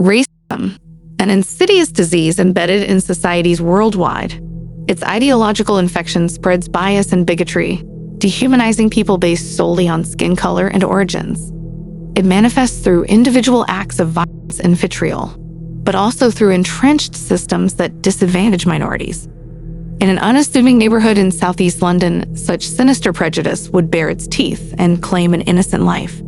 Racism, an insidious disease embedded in societies worldwide. Its ideological infection spreads bias and bigotry, dehumanizing people based solely on skin color and origins. It manifests through individual acts of violence and vitriol, but also through entrenched systems that disadvantage minorities. In an unassuming neighborhood in southeast London, such sinister prejudice would bare its teeth and claim an innocent life.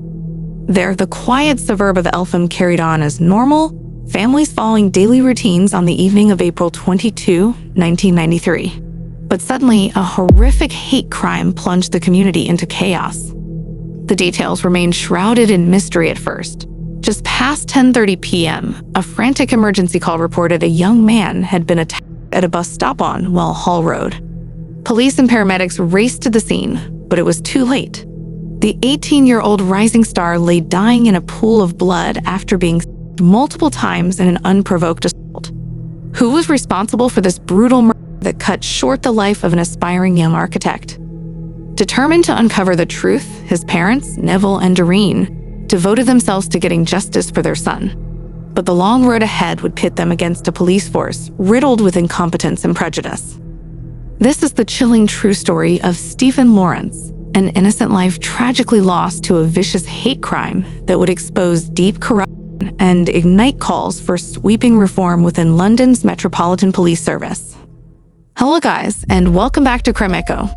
There, the quiet suburb of Eltham carried on as normal, families following daily routines on the evening of April 22, 1993. But suddenly, a horrific hate crime plunged the community into chaos. The details remained shrouded in mystery at first. Just past 10:30 p.m., a frantic emergency call reported a young man had been attacked at a bus stop on Hall Road. Police and paramedics raced to the scene, but it was too late. The 18-year-old rising star lay dying in a pool of blood after being stabbed multiple times in an unprovoked assault. Who was responsible for this brutal murder that cut short the life of an aspiring young architect? Determined to uncover the truth, his parents, Neville and Doreen, devoted themselves to getting justice for their son. But the long road ahead would pit them against a police force riddled with incompetence and prejudice. This is the chilling true story of Stephen Lawrence, an innocent life tragically lost to a vicious hate crime that would expose deep corruption and ignite calls for sweeping reform within London's Metropolitan Police Service. Hello guys, and welcome back to Crimeco,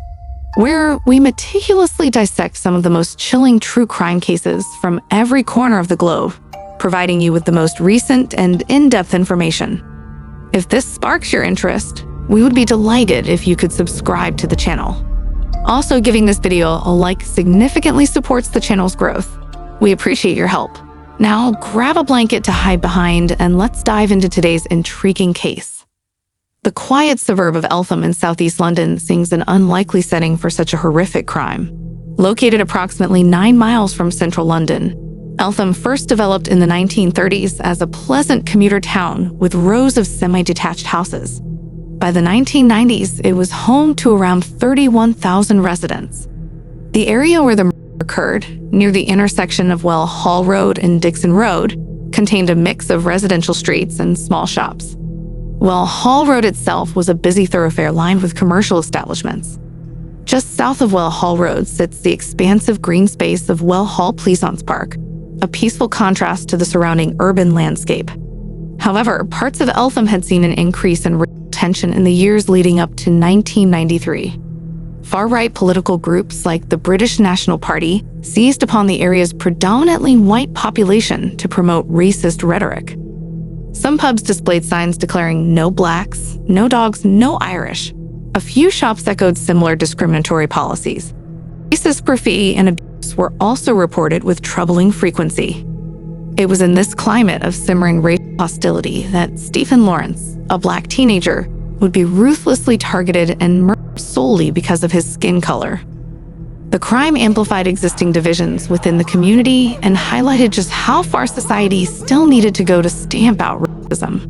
where we meticulously dissect some of the most chilling true crime cases from every corner of the globe, providing you with the most recent and in-depth information. If this sparks your interest, we would be delighted if you could subscribe to the channel. Also, giving this video a like significantly supports the channel's growth. We appreciate your help. Now, grab a blanket to hide behind and let's dive into today's intriguing case. The quiet suburb of Eltham in southeast London seems an unlikely setting for such a horrific crime. Located approximately 9 miles from central London, Eltham first developed in the 1930s as a pleasant commuter town with rows of semi-detached houses. By the 1990s, it was home to around 31,000 residents. The area where the murder occurred, near the intersection of Hall Road and Dixon Road, contained a mix of residential streets and small shops. Hall Road itself was a busy thoroughfare lined with commercial establishments. Just south of Hall Road sits the expansive green space of Hall Pleasance Park, a peaceful contrast to the surrounding urban landscape. However, parts of Eltham had seen an increase in racial tension in the years leading up to 1993. Far-right political groups like the British National Party seized upon the area's predominantly white population to promote racist rhetoric. Some pubs displayed signs declaring "No blacks, no dogs, no Irish." A few shops echoed similar discriminatory policies. Racist graffiti and abuse were also reported with troubling frequency. It was in this climate of simmering racial hostility that Stephen Lawrence, a black teenager, would be ruthlessly targeted and murdered solely because of his skin color. The crime amplified existing divisions within the community and highlighted just how far society still needed to go to stamp out racism.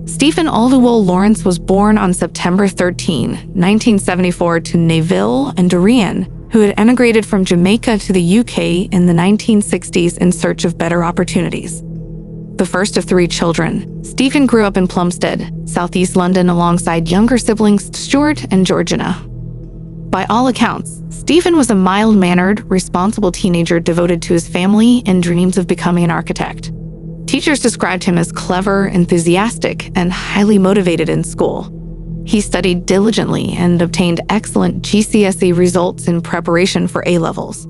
Stephen Oluwole Lawrence was born on September 13, 1974 to Neville and Doreen, who had emigrated from Jamaica to the UK in the 1960s in search of better opportunities. The first of 3 children, Stephen grew up in Plumstead, southeast London alongside younger siblings Stuart and Georgina. By all accounts, Stephen was a mild-mannered, responsible teenager devoted to his family and dreams of becoming an architect. Teachers described him as clever, enthusiastic, and highly motivated in school. He studied diligently and obtained excellent GCSE results in preparation for A-levels.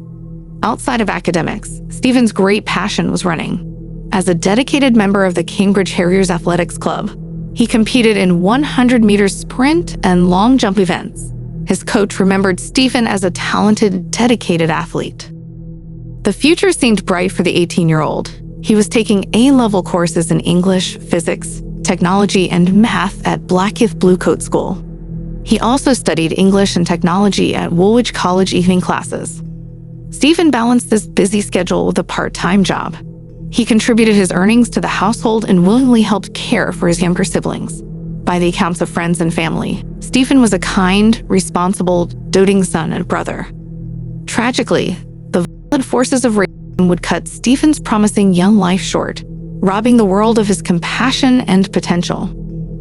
Outside of academics, Stephen's great passion was running. As a dedicated member of the Cambridge Harriers Athletics Club, he competed in 100-meter sprint and long jump events. His coach remembered Stephen as a talented, dedicated athlete. The future seemed bright for the 18-year-old. He was taking A-level courses in English, physics, technology, and math at Blackheath Bluecoat School. He also studied English and technology at Woolwich College evening classes. Stephen balanced this busy schedule with a part-time job. He contributed his earnings to the household and willingly helped care for his younger siblings. By the accounts of friends and family, Stephen was a kind, responsible, doting son and brother. Tragically, the violent forces of racism would cut Stephen's promising young life short, robbing the world of his compassion and potential.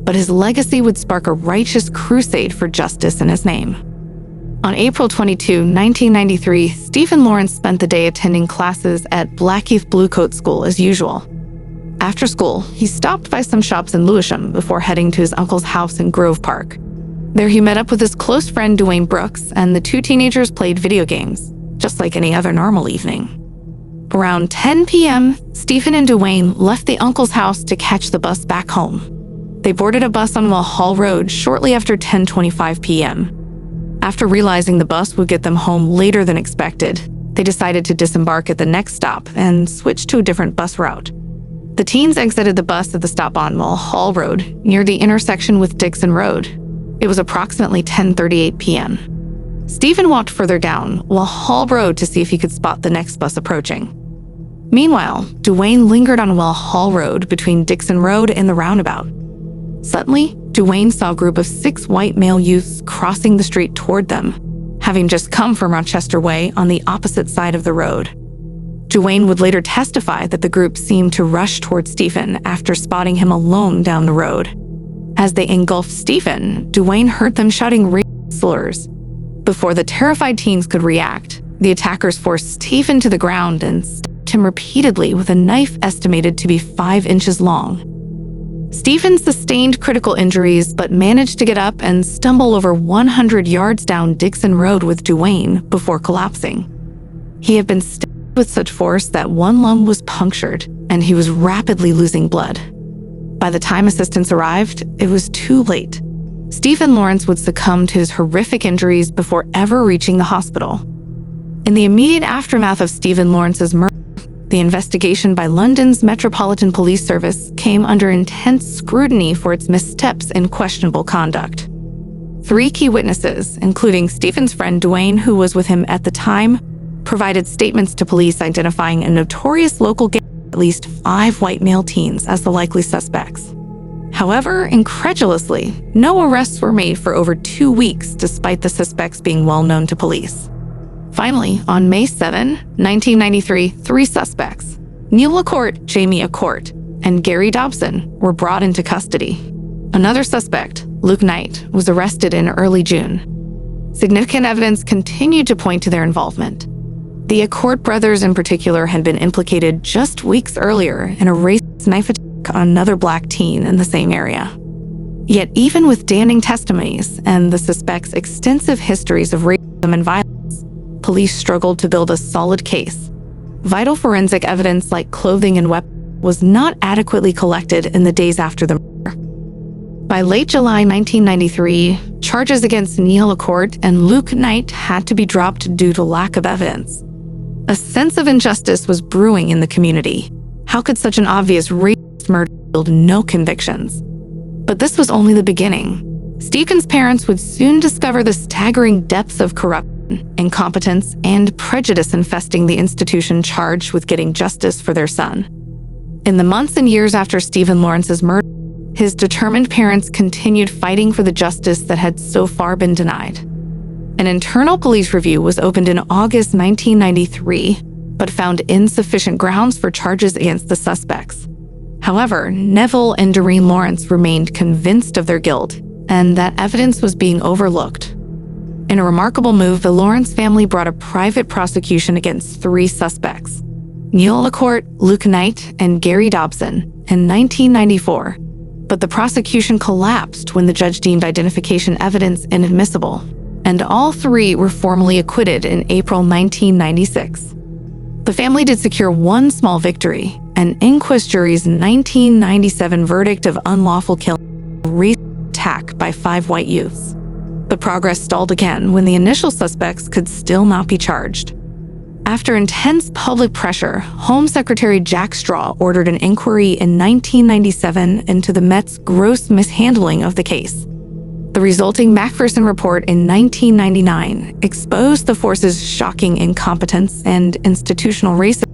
But his legacy would spark a righteous crusade for justice in his name. On April 22, 1993, Stephen Lawrence spent the day attending classes at Blackheath Bluecoat School as usual. After school, he stopped by some shops in Lewisham before heading to his uncle's house in Grove Park. There he met up with his close friend Dwayne Brooks, and the two teenagers played video games, just like any other normal evening. Around 10 p.m., Stephen and Dwayne left the uncle's house to catch the bus back home. They boarded a bus on Mulhall Road shortly after 10:25 p.m. After realizing the bus would get them home later than expected, they decided to disembark at the next stop and switch to a different bus route. The teens exited the bus at the stop on Mulhall Road, near the intersection with Dixon Road. It was approximately 10:38 p.m. Stephen walked further down Mulhall Road to see if he could spot the next bus approaching. Meanwhile, Dwayne lingered on Mulhall Road between Dixon Road and the roundabout. Suddenly, Dwayne saw a group of 6 white male youths crossing the street toward them, having just come from Rochester Way on the opposite side of the road. Dwayne would later testify that the group seemed to rush toward Stephen after spotting him alone down the road. As they engulfed Stephen, Dwayne heard them shouting racial slurs. Before the terrified teens could react, the attackers forced Stephen to the ground and stabbed him repeatedly with a knife estimated to be 5 inches long. Stephen sustained critical injuries but managed to get up and stumble over 100 yards down Dixon Road with Dwayne before collapsing. He had been stabbed with such force that one lung was punctured, and he was rapidly losing blood. By the time assistance arrived, it was too late. Stephen Lawrence would succumb to his horrific injuries before ever reaching the hospital. In the immediate aftermath of Stephen Lawrence's murder, the investigation by London's Metropolitan Police Service came under intense scrutiny for its missteps and questionable conduct. 3 key witnesses, including Stephen's friend Dwayne, who was with him at the time, provided statements to police identifying a notorious local gang of at least 5 white male teens as the likely suspects. However, incredulously, no arrests were made for over 2 weeks despite the suspects being well known to police. Finally, on May 7, 1993, 3 suspects, Neil LaCourte, Jamie Accourt, and Gary Dobson, were brought into custody. Another suspect, Luke Knight, was arrested in early June. Significant evidence continued to point to their involvement. The Accourt brothers in particular had been implicated just weeks earlier in a racist knife attack on another black teen in the same area. Yet even with damning testimonies and the suspects' extensive histories of racism and violence, police struggled to build a solid case. Vital forensic evidence like clothing and weapons was not adequately collected in the days after the murder. By late July 1993, charges against Neil LaCourte and Luke Knight had to be dropped due to lack of evidence. A sense of injustice was brewing in the community. How could such an obvious racist murder yield no convictions? But this was only the beginning. Stephen's parents would soon discover the staggering depths of corruption, incompetence, and prejudice infesting the institution charged with getting justice for their son. In the months and years after Stephen Lawrence's murder, his determined parents continued fighting for the justice that had so far been denied. An internal police review was opened in August 1993, but found insufficient grounds for charges against the suspects. However, Neville and Doreen Lawrence remained convinced of their guilt, and that evidence was being overlooked. In a remarkable move, the Lawrence family brought a private prosecution against 3 suspects, Neil LaCourte, Luke Knight, and Gary Dobson, in 1994. But the prosecution collapsed when the judge deemed identification evidence inadmissible, and all 3 were formally acquitted in April 1996. The family did secure one small victory, an inquest jury's 1997 verdict of unlawful killing, a racist attack by 5 white youths. But progress stalled again when the initial suspects could still not be charged. After intense public pressure, Home Secretary Jack Straw ordered an inquiry in 1997 into the Met's gross mishandling of the case. The resulting Macpherson report in 1999 exposed the force's shocking incompetence and institutional racism.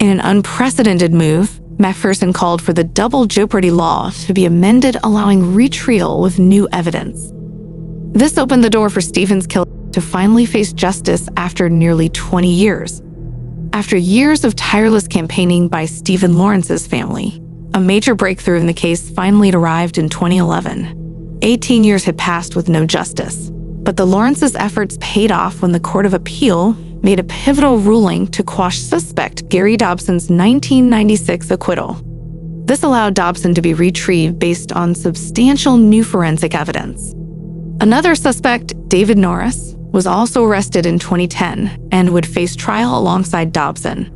In an unprecedented move, Macpherson called for the double jeopardy law to be amended, allowing retrial with new evidence. This opened the door for Stephen's killer to finally face justice after nearly 20 years. After years of tireless campaigning by Stephen Lawrence's family, a major breakthrough in the case finally arrived in 2011. 18 years had passed with no justice, but the Lawrences' efforts paid off when the Court of Appeal made a pivotal ruling to quash suspect Gary Dobson's 1996 acquittal. This allowed Dobson to be retrieved based on substantial new forensic evidence. Another suspect, David Norris, was also arrested in 2010 and would face trial alongside Dobson.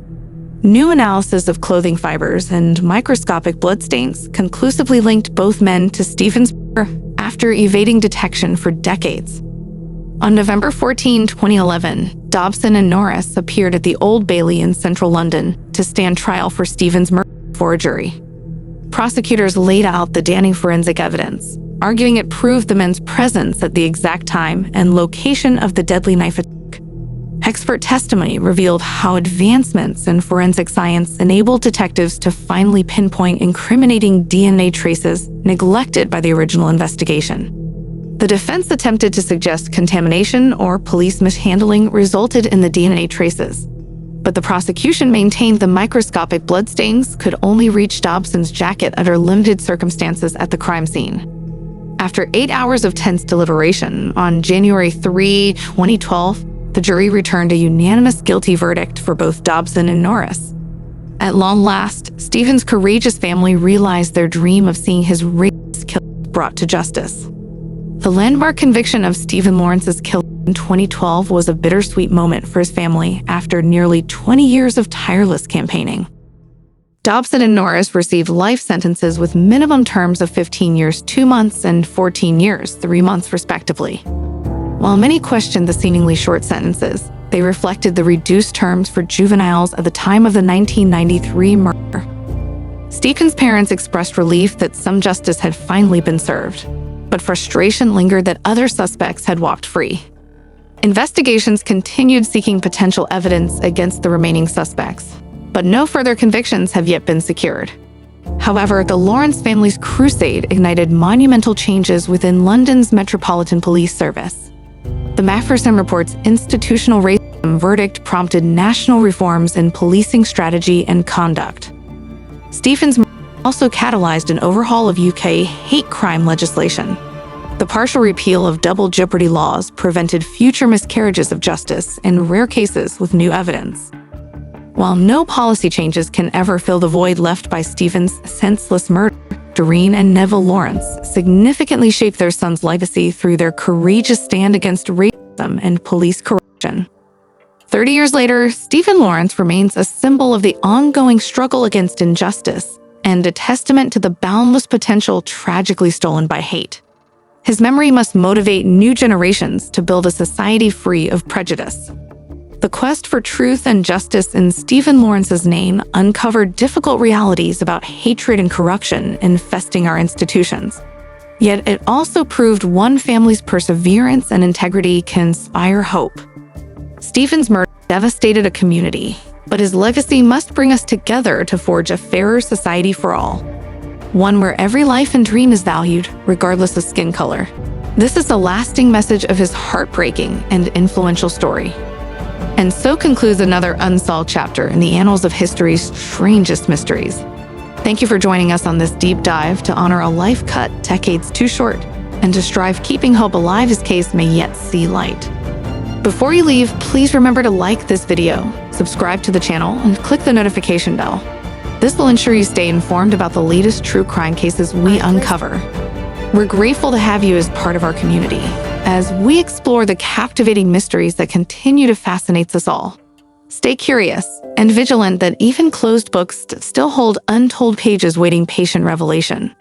New analysis of clothing fibers and microscopic bloodstains conclusively linked both men to Stephen's murder after evading detection for decades. On November 14, 2011, Dobson and Norris appeared at the Old Bailey in central London to stand trial for Stephen's murder before a jury. Prosecutors laid out the damning forensic evidence, arguing it proved the men's presence at the exact time and location of the deadly knife attack. Expert testimony revealed how advancements in forensic science enabled detectives to finally pinpoint incriminating DNA traces neglected by the original investigation. The defense attempted to suggest contamination or police mishandling resulted in the DNA traces, but the prosecution maintained the microscopic bloodstains could only reach Dobson's jacket under limited circumstances at the crime scene. After 8 hours of tense deliberation, on January 3, 2012, the jury returned a unanimous guilty verdict for both Dobson and Norris. At long last, Stephen's courageous family realized their dream of seeing his racist killer brought to justice. The landmark conviction of Stephen Lawrence's killer in 2012 was a bittersweet moment for his family after nearly 20 years of tireless campaigning. Dobson and Norris received life sentences with minimum terms of 15 years, 2 months, and 14 years, 3 months, respectively. While many questioned the seemingly short sentences, they reflected the reduced terms for juveniles at the time of the 1993 murder. Stephen's parents expressed relief that some justice had finally been served, but frustration lingered that other suspects had walked free. Investigations continued seeking potential evidence against the remaining suspects, but no further convictions have yet been secured. However, the Lawrence family's crusade ignited monumental changes within London's Metropolitan Police Service. The Macpherson Report's institutional racism verdict prompted national reforms in policing strategy and conduct. Stephen's murder also catalyzed an overhaul of UK hate crime legislation. The partial repeal of double jeopardy laws prevented future miscarriages of justice in rare cases with new evidence. While no policy changes can ever fill the void left by Stephen's senseless murder, Doreen and Neville Lawrence significantly shaped their son's legacy through their courageous stand against racism and police corruption. 30 years later, Stephen Lawrence remains a symbol of the ongoing struggle against injustice and a testament to the boundless potential tragically stolen by hate. His memory must motivate new generations to build a society free of prejudice. The quest for truth and justice in Stephen Lawrence's name uncovered difficult realities about hatred and corruption infesting our institutions. Yet it also proved one family's perseverance and integrity can inspire hope. Stephen's murder devastated a community, but his legacy must bring us together to forge a fairer society for all. One where every life and dream is valued, regardless of skin color. This is the lasting message of his heartbreaking and influential story. And so concludes another unsolved chapter in the annals of history's strangest mysteries. Thank you for joining us on this deep dive to honor a life cut decades too short and to strive keeping hope alive his case may yet see light. Before you leave, please remember to like this video, subscribe to the channel, and click the notification bell. This will ensure you stay informed about the latest true crime cases we uncover. We're grateful to have you as part of our community as we explore the captivating mysteries that continue to fascinate us all. Stay curious and vigilant that even closed books still hold untold pages waiting patient revelation.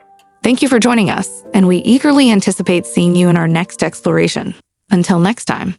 Thank you for joining us, and we eagerly anticipate seeing you in our next exploration. Until next time.